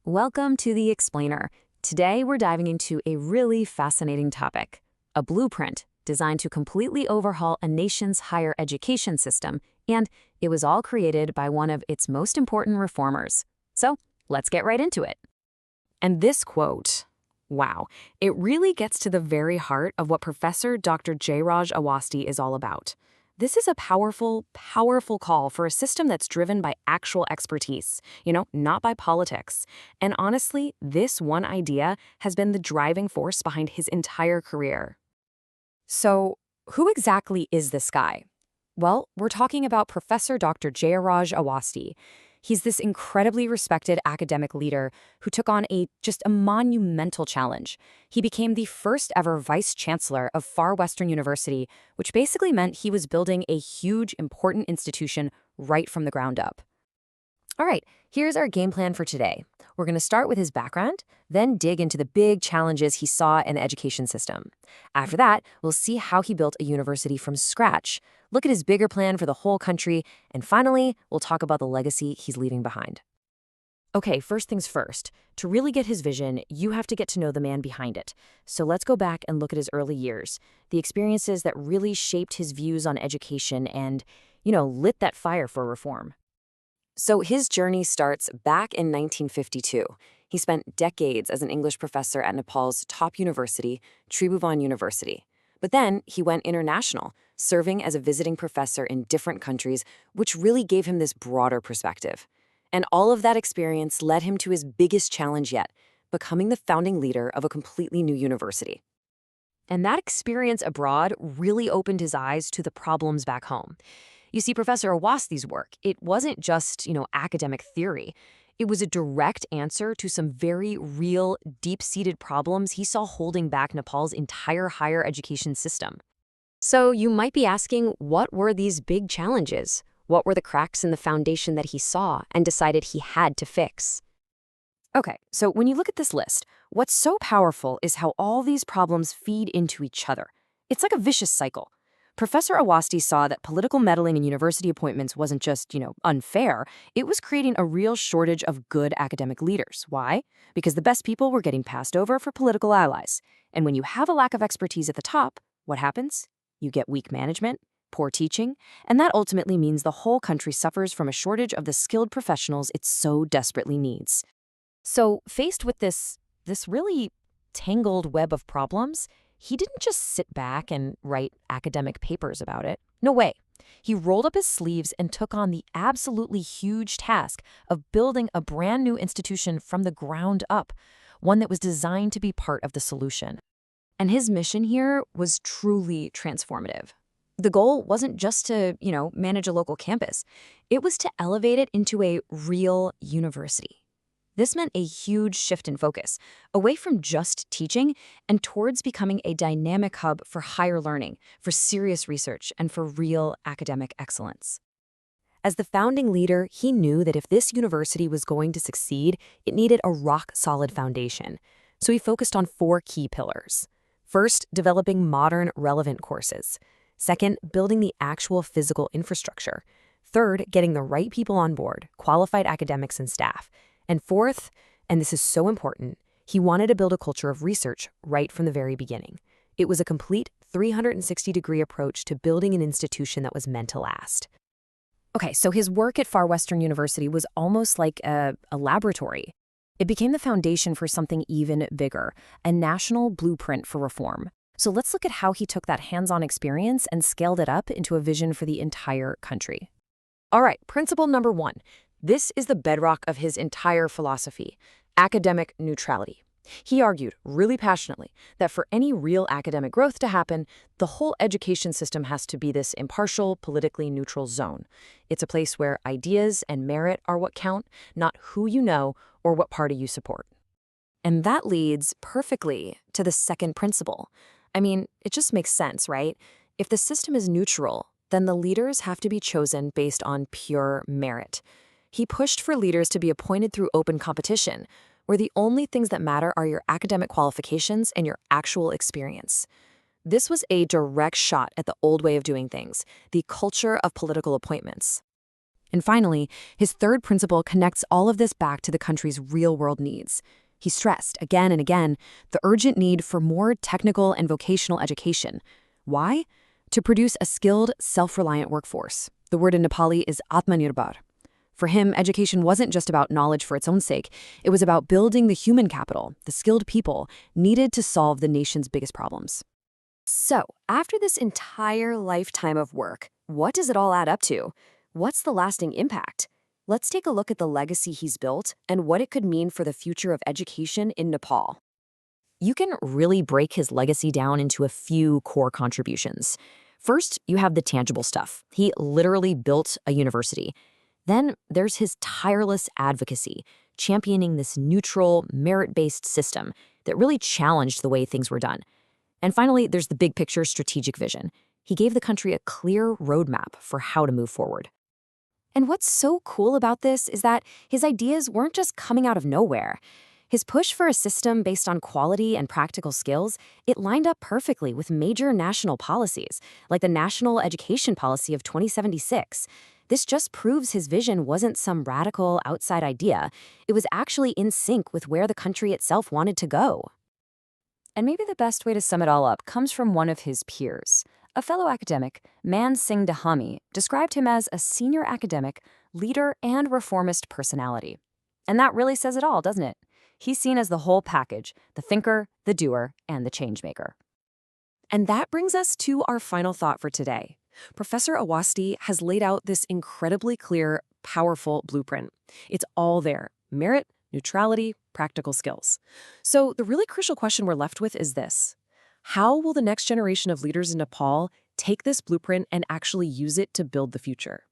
Welcome to The Explainer. Today we're diving into a really fascinating topic, a blueprint designed to completely overhaul a nation's higher education system, and it was all created by one of its most important reformers. So let's get right into it. And this quote, wow, it really gets to the very heart of what Professor Dr. Awasthi is all about. This is a powerful, powerful call for a system that's driven by actual expertise, not by politics. And honestly, this one idea has been the driving force behind his entire career. So, who exactly is this guy? Well, we're talking about Professor Dr. Awasthi. He's this incredibly respected academic leader who took on just a monumental challenge. He became the first ever vice chancellor of Far Western University, which basically meant he was building a huge, important institution right from the ground up. All right, here's our game plan for today. We're going to start with his background, then dig into the big challenges he saw in the education system. After that, we'll see how he built a university from scratch, look at his bigger plan for the whole country, and finally, we'll talk about the legacy he's leaving behind. Okay, first things first. To really get his vision, you have to get to know the man behind it. So let's go back and look at his early years, the experiences that really shaped his views on education and, lit that fire for reform. So his journey starts back in 1952. He spent decades as an English professor at Nepal's top university, Tribhuvan University. But then he went international, serving as a visiting professor in different countries, which really gave him this broader perspective. And all of that experience led him to his biggest challenge yet, becoming the founding leader of a completely new university. And that experience abroad really opened his eyes to the problems back home. You see, Professor Awasthi's work, it wasn't just, academic theory. It was a direct answer to some very real, deep-seated problems he saw holding back Nepal's entire higher education system. So you might be asking, what were these big challenges? What were the cracks in the foundation that he saw and decided he had to fix? Okay, so when you look at this list, what's so powerful is how all these problems feed into each other. It's like a vicious cycle. Professor Awasthi saw that political meddling in university appointments wasn't just, unfair. It was creating a real shortage of good academic leaders. Why? Because the best people were getting passed over for political allies. And when you have a lack of expertise at the top, what happens? You get weak management, poor teaching, and that ultimately means the whole country suffers from a shortage of the skilled professionals it so desperately needs. So, faced with this really tangled web of problems, he didn't just sit back and write academic papers about it. No way. He rolled up his sleeves and took on the absolutely huge task of building a brand new institution from the ground up, one that was designed to be part of the solution. And his mission here was truly transformative. The goal wasn't just to, manage a local campus. It was to elevate it into a real university. This meant a huge shift in focus, away from just teaching and towards becoming a dynamic hub for higher learning, for serious research, and for real academic excellence. As the founding leader, he knew that if this university was going to succeed, it needed a rock-solid foundation. So he focused on 4 key pillars. First, developing modern, relevant courses. Second, building the actual physical infrastructure. Third, getting the right people on board, qualified academics and staff. And fourth, and this is so important, he wanted to build a culture of research right from the very beginning. It was a complete 360-degree approach to building an institution that was meant to last. Okay, so his work at Far Western University was almost like a laboratory. It became the foundation for something even bigger, a national blueprint for reform. So let's look at how he took that hands-on experience and scaled it up into a vision for the entire country. All right, principle number 1. This is the bedrock of his entire philosophy, academic neutrality. He argued really passionately that for any real academic growth to happen, the whole education system has to be this impartial, politically neutral zone. It's a place where ideas and merit are what count, not who you know or what party you support. And that leads perfectly to the second principle. I mean, it just makes sense, right? If the system is neutral, then the leaders have to be chosen based on pure merit. He pushed for leaders to be appointed through open competition, where the only things that matter are your academic qualifications and your actual experience. This was a direct shot at the old way of doing things, the culture of political appointments. And finally, his third principle connects all of this back to the country's real-world needs. He stressed, again and again, the urgent need for more technical and vocational education. Why? To produce a skilled, self-reliant workforce. The word in Nepali is Atmanirbhar. For him, education wasn't just about knowledge for its own sake. It was about building the human capital, the skilled people, needed to solve the nation's biggest problems. So, after this entire lifetime of work, what does it all add up to? What's the lasting impact? Let's take a look at the legacy he's built and what it could mean for the future of education in Nepal. You can really break his legacy down into a few core contributions. First, you have the tangible stuff. He literally built a university. Then there's his tireless advocacy, championing this neutral, merit-based system that really challenged the way things were done. And finally, there's the big picture strategic vision. He gave the country a clear roadmap for how to move forward. And what's so cool about this is that his ideas weren't just coming out of nowhere. His push for a system based on quality and practical skills, it lined up perfectly with major national policies, like the National Education Policy of 2076. This just proves his vision wasn't some radical outside idea. It was actually in sync with where the country itself wanted to go. And maybe the best way to sum it all up comes from one of his peers. A fellow academic, Man Singh Dhami, described him as a senior academic, leader, and reformist personality. And that really says it all, doesn't it? He's seen as the whole package, the thinker, the doer, and the changemaker. And that brings us to our final thought for today. Professor Awasthi has laid out this incredibly clear, powerful blueprint. It's all there: merit, neutrality, practical skills. So the really crucial question we're left with is this: how will the next generation of leaders in Nepal take this blueprint and actually use it to build the future?